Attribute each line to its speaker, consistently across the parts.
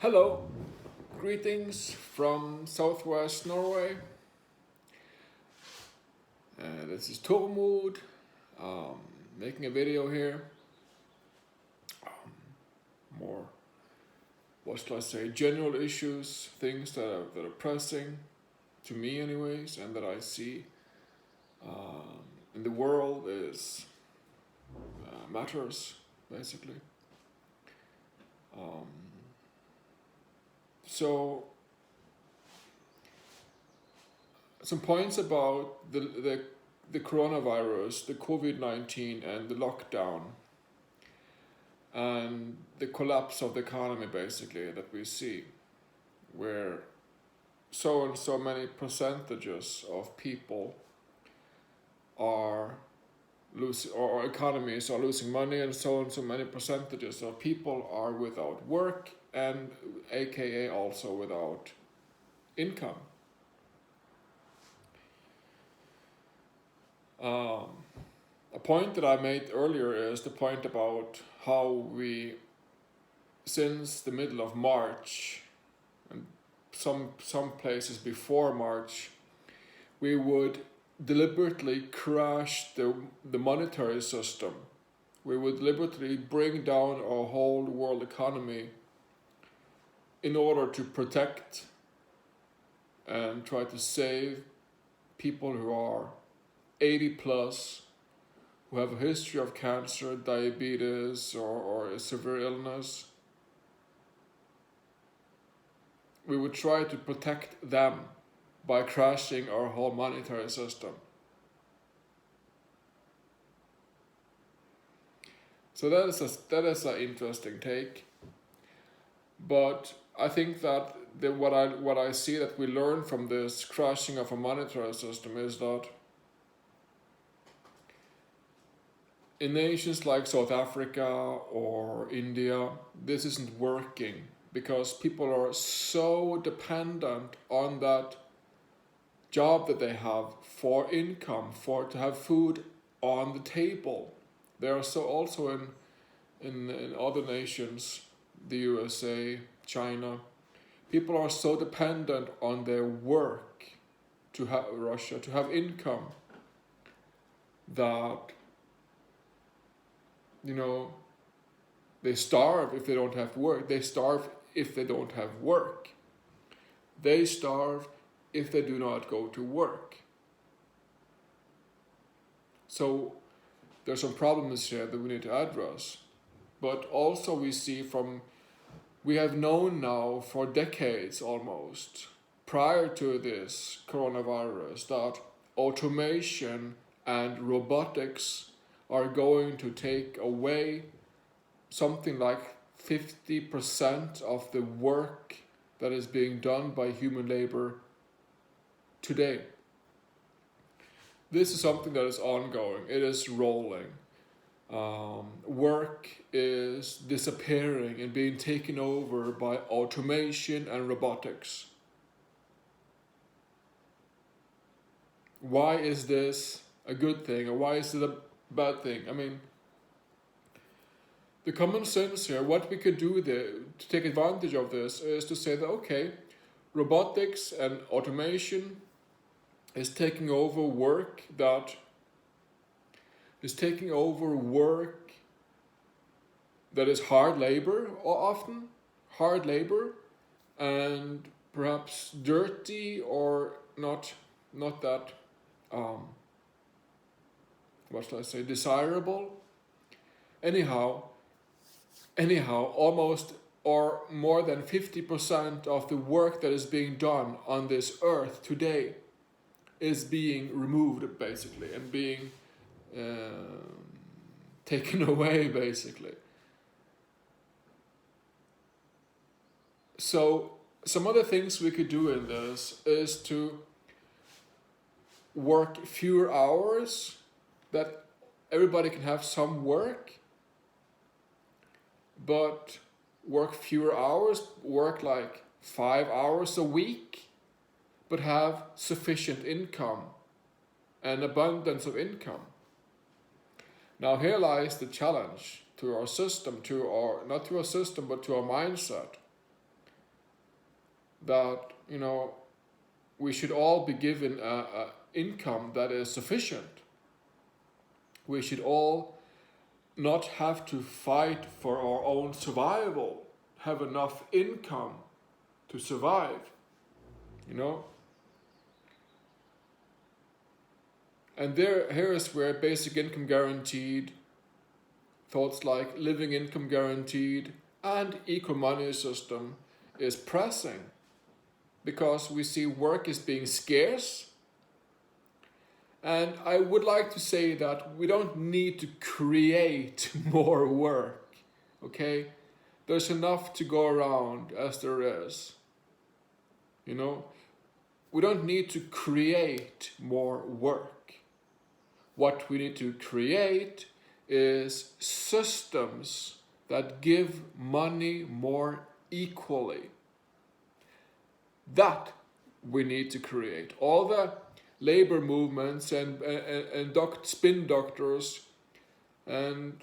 Speaker 1: Hello, greetings from southwest Norway. This is Tormod, um, making a video here. More, what shall I say, general issues, things that are pressing, to me anyways, and that I see in the world is matters, basically. Um, so, some points about the coronavirus, the COVID-19 and the lockdown and the collapse of the economy basically that we see, where so and so many percentages of people are losing, or economies are losing money, and so many percentages of people are without work and aka also without income. A point that I made earlier is the point about how we, since the middle of March, and some places before March, we would deliberately crash the monetary system. We would deliberately bring down our whole world economy in order to protect and try to save people who are 80 plus, who have a history of cancer, diabetes, or a severe illness. We would try to protect them by crashing our whole monetary system. So that is an interesting take. But I think that what I see that we learn from this crashing of a monetary system is that in nations like South Africa or India, this isn't working because people are so dependent on that job that they have for income, for to have food on the table. There are so also in other nations, the USA, China, people are so dependent on their work to have Russia to have income that they starve if they don't have work. They starve if they don't have work. They starve if they do not go to work. So there's some problems here that we need to address. But also we have known now for decades almost, prior to this coronavirus, that automation and robotics are going to take away something like 50% of the work that is being done by human labor today. This is something that is ongoing. It is rolling. Work is disappearing and being taken over by automation and robotics. Why is this a good thing, or why is it a bad thing? I mean, the common sense here, what we could do there to take advantage of this is to say that, okay, robotics and automation is taking over work that is hard labor, or often hard labor, and perhaps dirty or not that what shall I say, desirable. Anyhow, almost or more than 50% of the work that is being done on this earth today is being removed, basically, and being taken away, basically. So some other things we could do in this is to work fewer hours, that everybody can have some work, but work fewer hours, work like 5 hours a week, but have sufficient income and abundance of income. Now here lies the challenge to our system, not to our system, but to our mindset. that, you know, we should all be given a income that is sufficient. We should all not have to fight for our own survival, have enough income to survive, you know. And here is where basic income guaranteed, thoughts like living income guaranteed, and equal money system is pressing, because we see work is being scarce. And I would like to say that we don't need to create more work, okay? There's enough to go around as there is, you know? We don't need to create more work. What we need to create is systems that give money more equally. That we need to create. All the labor movements and spin doctors and,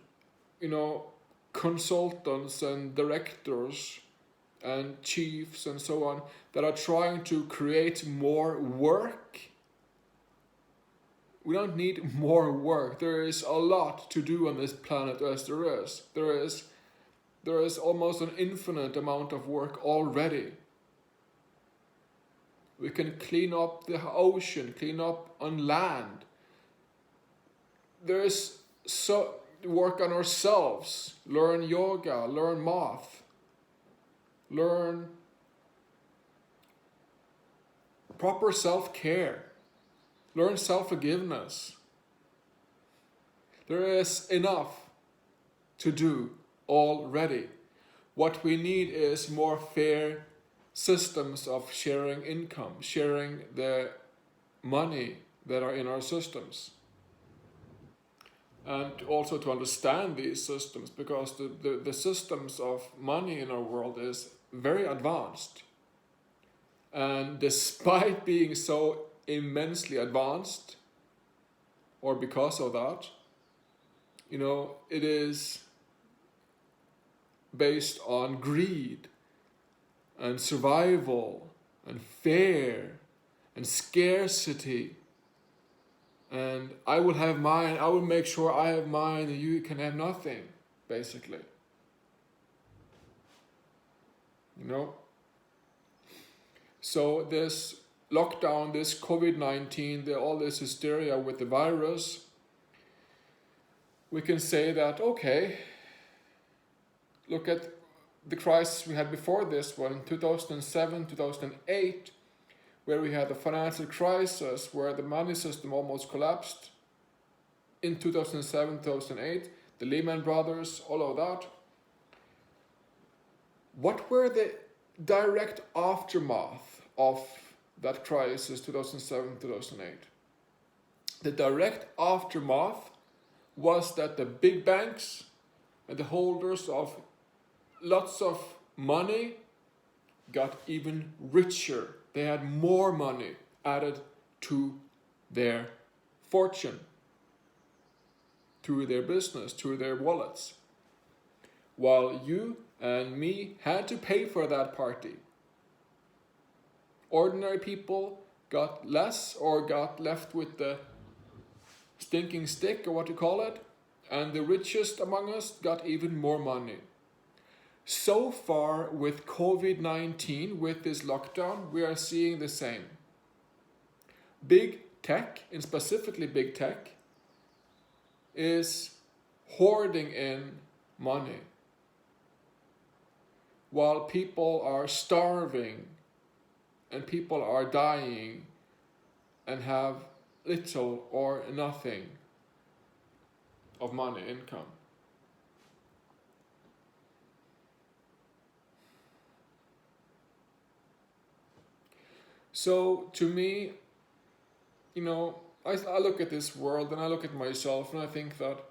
Speaker 1: you know, consultants and directors and chiefs and so on that are trying to create more work. We don't need more work. There is a lot to do on this planet as there is. There is almost an infinite amount of work already. We can clean up the ocean, clean up on land. There is so work on ourselves, learn yoga, learn math, learn proper self-care, learn self-forgiveness. There is enough to do already. What we need is more fair systems of sharing income, sharing the money that are in our systems. And also to understand these systems, because the systems of money in our world is very advanced. And despite being so immensely advanced, or because of that, you know, it is based on greed and survival and fear and scarcity. And I will have mine, I will make sure I have mine and you can have nothing, basically. You know? So this lockdown, this COVID-19, all this hysteria with the virus, we can say that, okay, look at the crisis we had before this one, 2007, 2008, where we had the financial crisis, where the money system almost collapsed. In 2007, 2008, the Lehman Brothers, all of that. What were the direct aftermath of that crisis, 2007, 2008? The direct aftermath was that the big banks and the holders of lots of money got even richer. They had more money added to their fortune, to their business, to their wallets. While you and me had to pay for that party. Ordinary people got less or got left with the stinking stick, or what you call it, and the richest among us got even more money. So far with COVID-19, with this lockdown, we are seeing the same. Big tech, and specifically big tech, is hoarding in money. While people are starving and people are dying and have little or nothing of money, income. So to me, you know, I look at this world and I look at myself and I think that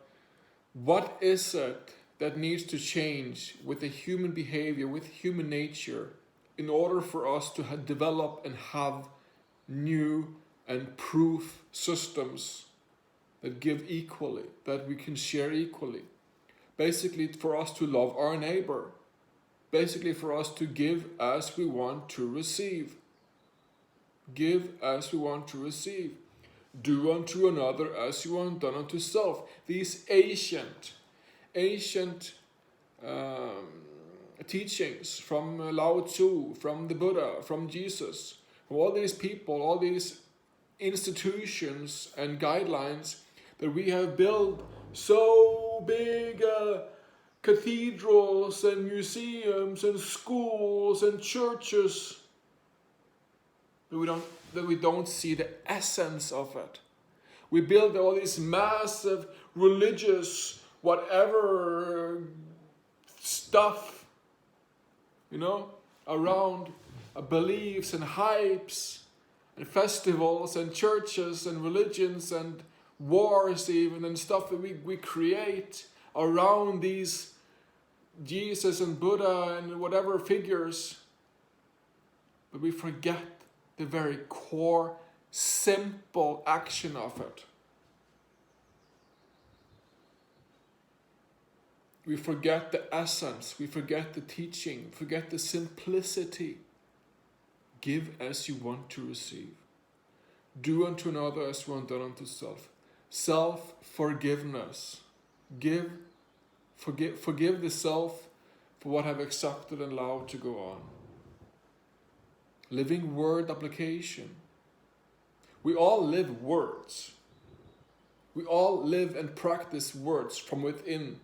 Speaker 1: what is it that needs to change with the human behavior, with human nature, in order for us to develop and have new and proof systems that give equally, that we can share equally. Basically for us to love our neighbor. basically for us to give as we want to receive. Give as we want to receive. Do unto another as you want done unto self. These ancient teachings from Lao Tzu, from the Buddha, from Jesus, from all these people, all these institutions and guidelines that we have built so big cathedrals and museums and schools and churches that we don't see the essence of it. We build all these massive religious whatever stuff, around beliefs and hypes and festivals and churches and religions and wars even and stuff that we create around these Jesus and Buddha and whatever figures. But we forget the very core, simple action of it. We forget the essence, we forget the teaching, forget the simplicity. Give as you want to receive. Do unto another as you want done unto self. Self-forgiveness. Forgive the self for what I've accepted and allowed to go on. Living word application. We all live words. We all live and practice words from within.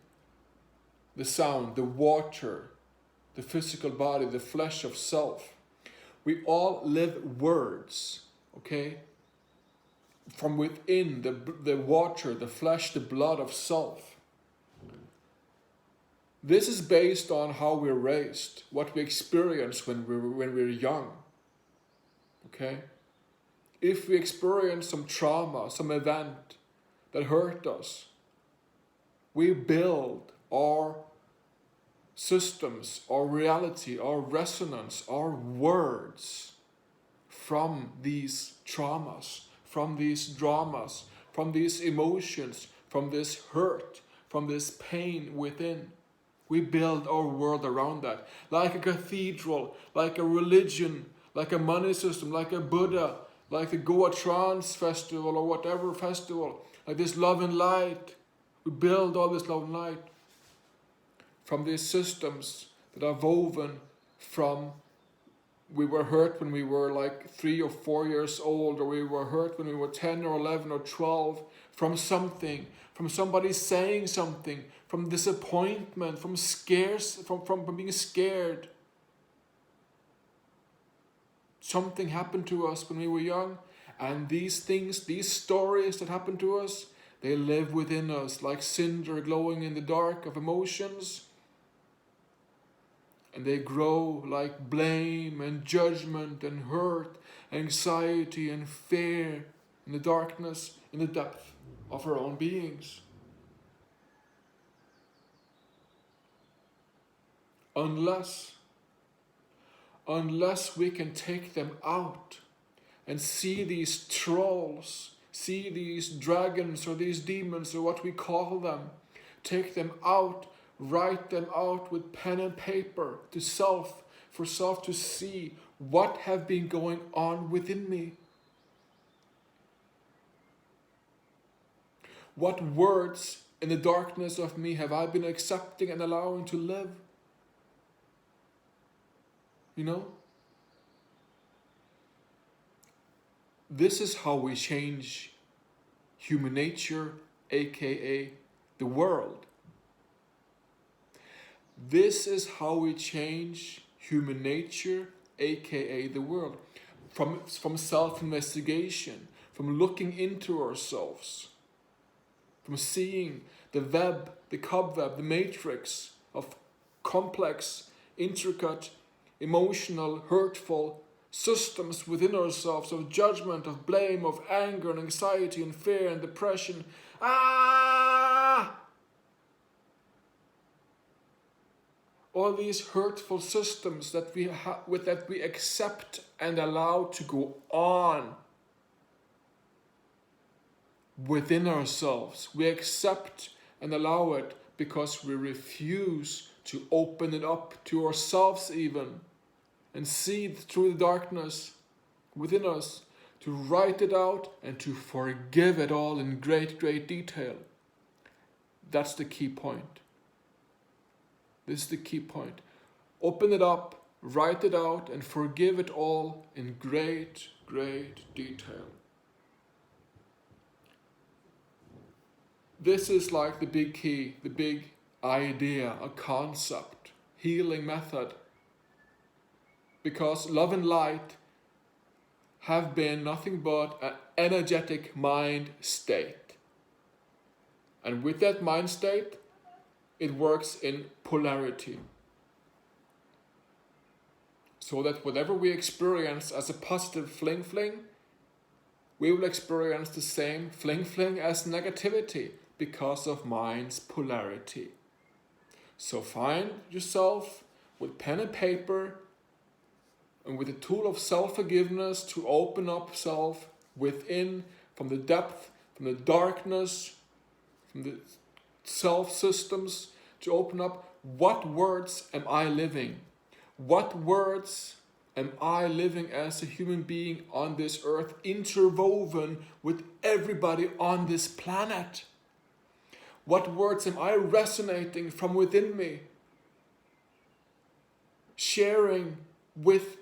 Speaker 1: The sound, the water, the physical body, the flesh of self. We all live words, okay? From within the water, the flesh, the blood of self. This is based on how we're raised, what we experience when we're young, okay? If we experience some trauma, some event that hurt us, we build our systems, our reality, our resonance, our words from these traumas, from these dramas, from these emotions, from this hurt, from this pain within. We build our world around that. Like a cathedral, like a religion, like a money system, like a Buddha, like the Goa Trance Festival or whatever festival, like this love and light. We build all this love and light from these systems that are woven from we were hurt when we were like 3 or 4 years old, or we were hurt when we were 10 or 11 or 12, from something, from somebody saying something, from disappointment, from scares, from being scared. Something happened to us when we were young, and these things, these stories that happened to us, they live within us like cinder glowing in the dark of emotions. And they grow like blame and judgment and hurt, anxiety and fear in the darkness, in the depth of our own beings. Unless we can take them out and see these trolls, see these dragons or these demons or what we call them, take them out, write them out with pen and paper to self, for self to see what have been going on within me. What words in the darkness of me have I been accepting and allowing to live? This is how we change human nature, aka the world. This is how we change human nature, aka the world. From self-investigation, from looking into ourselves, from seeing the web, the cobweb, the matrix of complex, intricate, emotional, hurtful systems within ourselves of judgment, of blame, of anger and anxiety and fear and depression. All these hurtful systems that we accept and allow to go on within ourselves. We accept and allow it because we refuse to open it up to ourselves even, and see through the darkness within us, to write it out and to forgive it all in great, great detail. That's the key point. This is the key point. Open it up, write it out, and forgive it all in great, great detail. This is like the big key, the big idea, a concept, healing method. Because love and light have been nothing but an energetic mind state. And with that mind state, it works in polarity. So that whatever we experience as a positive fling-fling, we will experience the same fling-fling as negativity because of mind's polarity. So find yourself with pen and paper and with the tool of self-forgiveness to open up self within, from the depth, from the darkness, from the self-systems, to open up, what words am I living? What words am I living as a human being on this earth, interwoven with everybody on this planet? What words am I resonating from within me, sharing with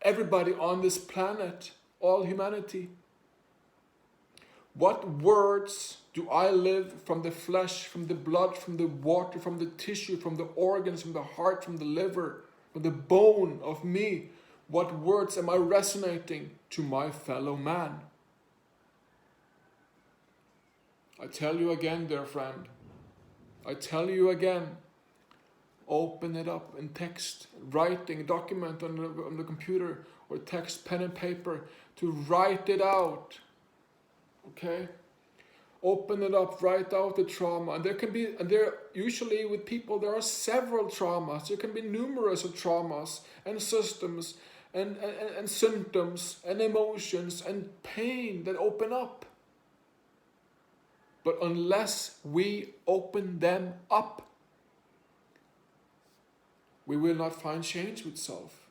Speaker 1: everybody on this planet, all humanity? What words do I live from the flesh, from the blood, from the water, from the tissue, from the organs, from the heart, from the liver, from the bone of me? What words am I resonating to my fellow man? I tell you again, dear friend, I tell you again, open it up in text, writing, document on the computer, or text, pen and paper, to write it out. Okay? Open it up, write out the trauma. And there usually with people, there are several traumas. There can be numerous of traumas and systems and symptoms and emotions and pain that open up. But unless we open them up, we will not find change with self.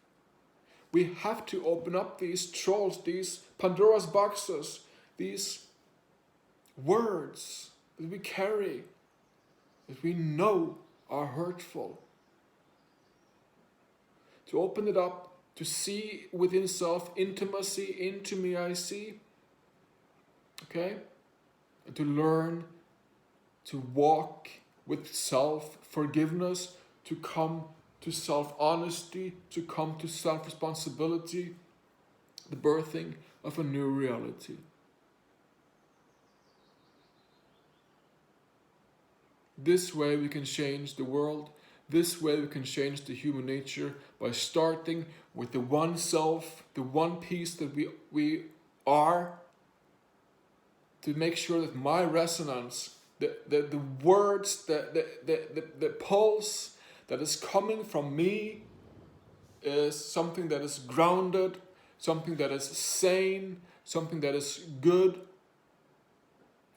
Speaker 1: We have to open up these trolls, these Pandora's boxes, these words that we carry, that we know are hurtful. To open it up, to see within self, intimacy, into me I see. Okay? And to learn to walk with self-forgiveness, to come to self-honesty, to come to self-responsibility, the birthing of a new reality. This way we can change the world. This way we can change the human nature, by starting with the one self, the one piece that we are, to make sure that my resonance, the words, the pulse that is coming from me is something that is grounded, something that is sane, something that is good.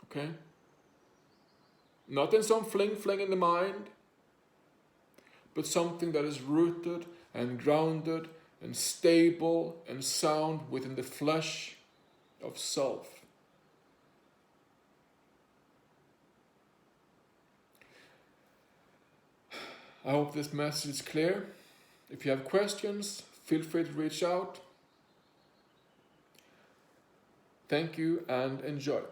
Speaker 1: Okay? Not in some fling-fling in the mind, but something that is rooted and grounded and stable and sound within the flesh of self. I hope this message is clear. If you have questions, feel free to reach out. Thank you and enjoy.